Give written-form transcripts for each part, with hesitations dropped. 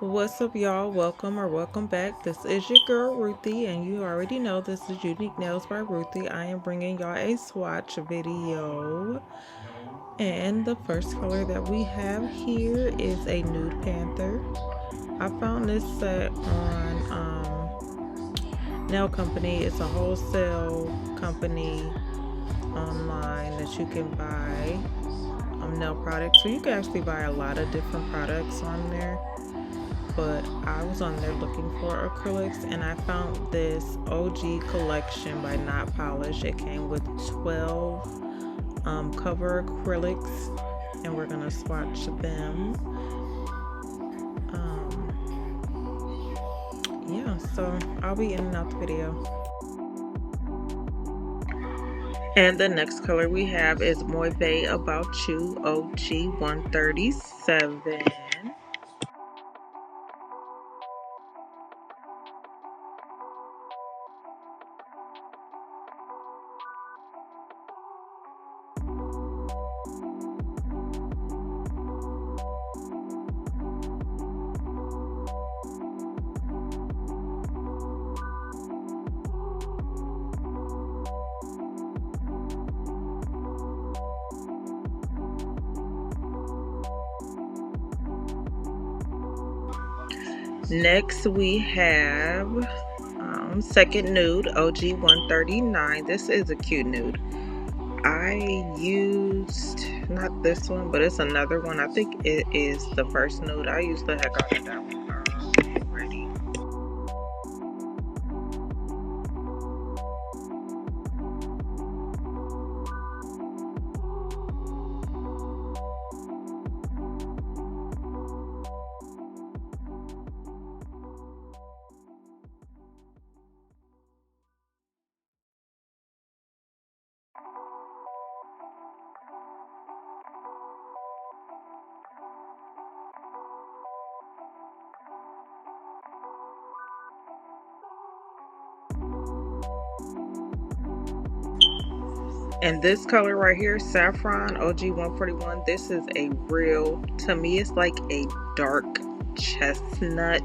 What's up, y'all? Welcome or welcome back. This is your girl Ruthie, and you already know this is Unique Nails by Ruthie. I am bringing y'all a swatch video, and the first color that we have here is a Nude Panther. I found this set on Nail Company. It's a wholesale company online that you can buy nail products. So you can actually buy a lot of different products on there. But I was on there looking for acrylics, and I found this OG collection by NotPolish. It came with 12 cover acrylics, and we're gonna swatch them. Yeah, so I'll be in and out the video. And the next color we have is Moive About You OG 137. Next we have Second Nude OG 139. This is a cute nude. I used not this one, but it's another one. I think it is the first nude. I used the heck out of that one already. And this color right here, Saffron OG 141, this is a real, to me it's like a dark chestnut,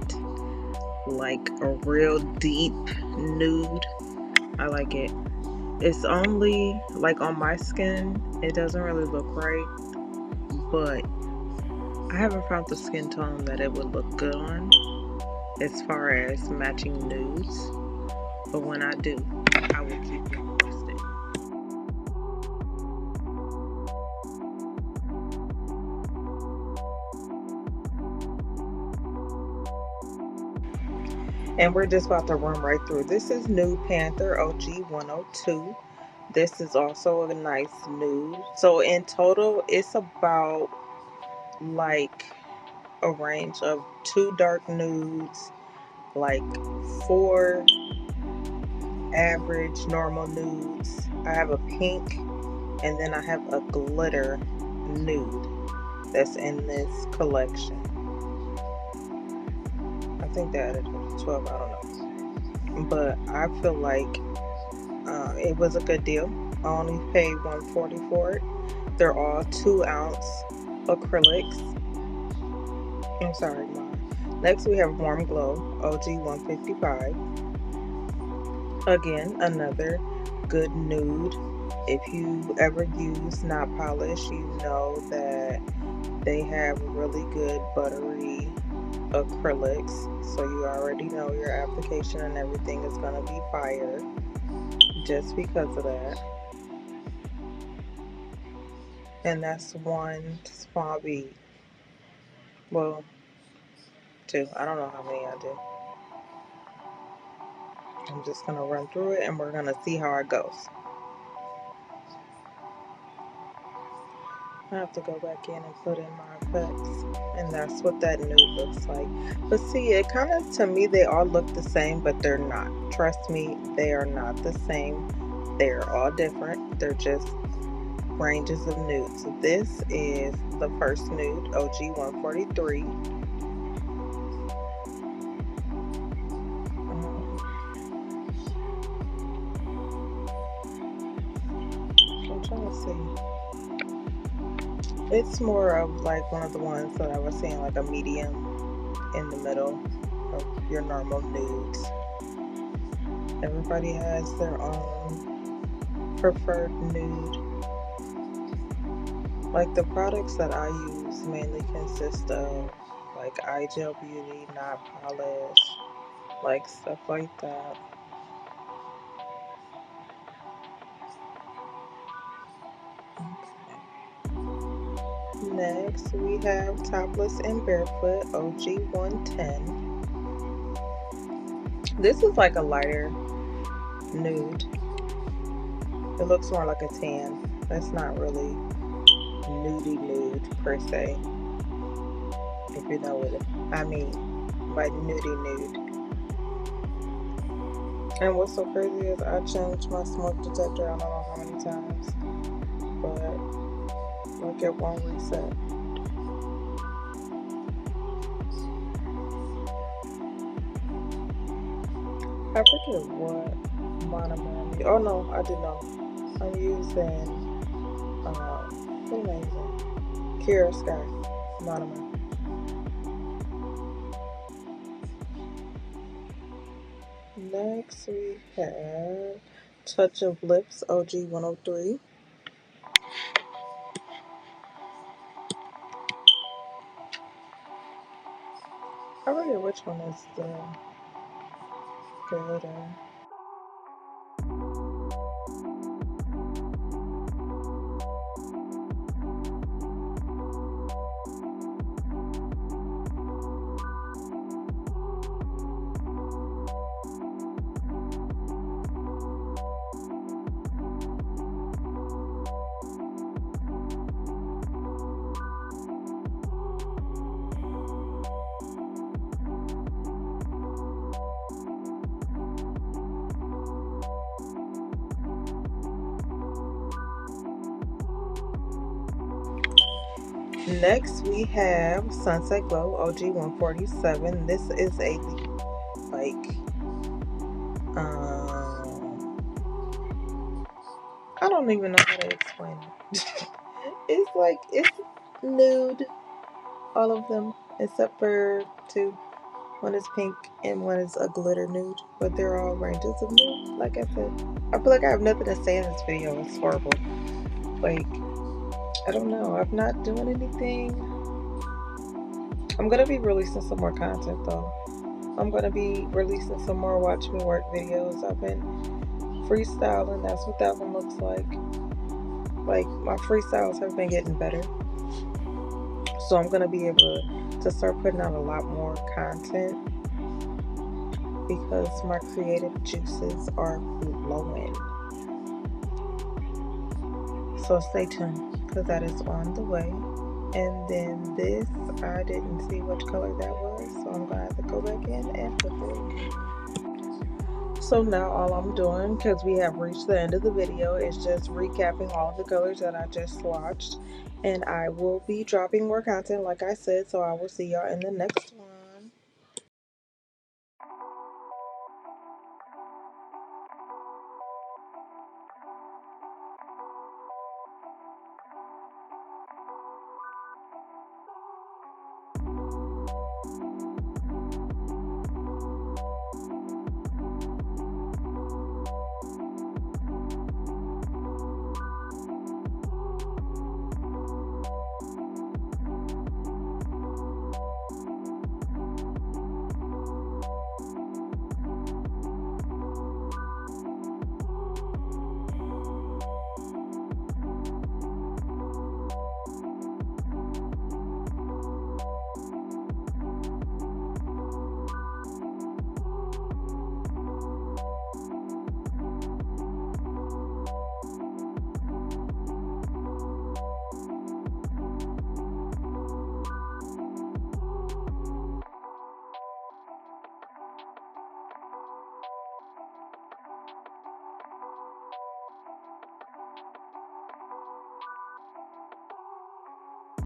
like a real deep nude. I like it. It's only like on my skin, it doesn't really look right, but I haven't found the skin tone that it would look good on as far as matching nudes, but when I do, I will keep you posted. And we're just about to run right through. This is Nude Panther OG 102. This is also a nice nude. So in total, it's about like a range of 2 dark nudes, like 4 average normal nudes. I have a pink, and then I have a glitter nude that's in this collection. I think they added 12, I don't know. But I feel like it was a good deal. I only paid $140 for it. They're all 2-ounce acrylics. I'm sorry, Mom. Next we have Warm Glow OG 155. Again, another good nude. If you ever use NotPolish, you know that they have really good buttery acrylics, so you already know your application and everything is going to be fire just because of that. And that's 1 small bead. Well, 2. I don't know how many I do. I'm just going to run through it and we're going to see how it goes. I have to go back in and put in my effects, and that's what that nude looks like. But see, it kind of, to me, they all look the same, but they're not. Trust me, they are not the same. They're all different. They're just ranges of nudes. This is the first nude, OG 143. I'm trying to see. It's more of like one of the ones that I was saying, like a medium in the middle of your normal nudes. Everybody has their own preferred nude. Like the products that I use mainly consist of like eye gel beauty, NotPolish, like stuff like that. Next we have Topless and Barefoot OG 110. This is like a lighter nude. It looks more like a tan. That's not really nudie nude per se, if you know what I mean by nudie nude. And what's so crazy is I changed my smoke detector I don't know how many times, but like it won't reset. I forget what monomer. Oh no, I did know. I'm using what am I using? Kira Sky monomer. Next we have Touch of Lips OG 103. I forget which one is the good. Next we have Sunset Glow OG 147. This is a like I don't even know how to explain it. It's like it's nude, all of them except for two. One is pink and one is a glitter nude, but they're all ranges of nude. Like I said, I feel like I have nothing to say in this video. It's horrible. Like, I don't know. I'm not doing anything. I'm gonna be releasing some more content though. I'm gonna be releasing some more watch me work videos. I've been freestyling. That's what that one looks like. Like, my freestyles have been getting better. So I'm gonna be able to start putting out a lot more content because my creative juices are flowing. So stay tuned because that is on the way. And then this, I didn't see which color that was, so I'm gonna have to go back in and put it. So now all I'm doing, because we have reached the end of the video, is just recapping all of the colors that I just swatched. And I will be dropping more content like I said, so I will see y'all in the next one.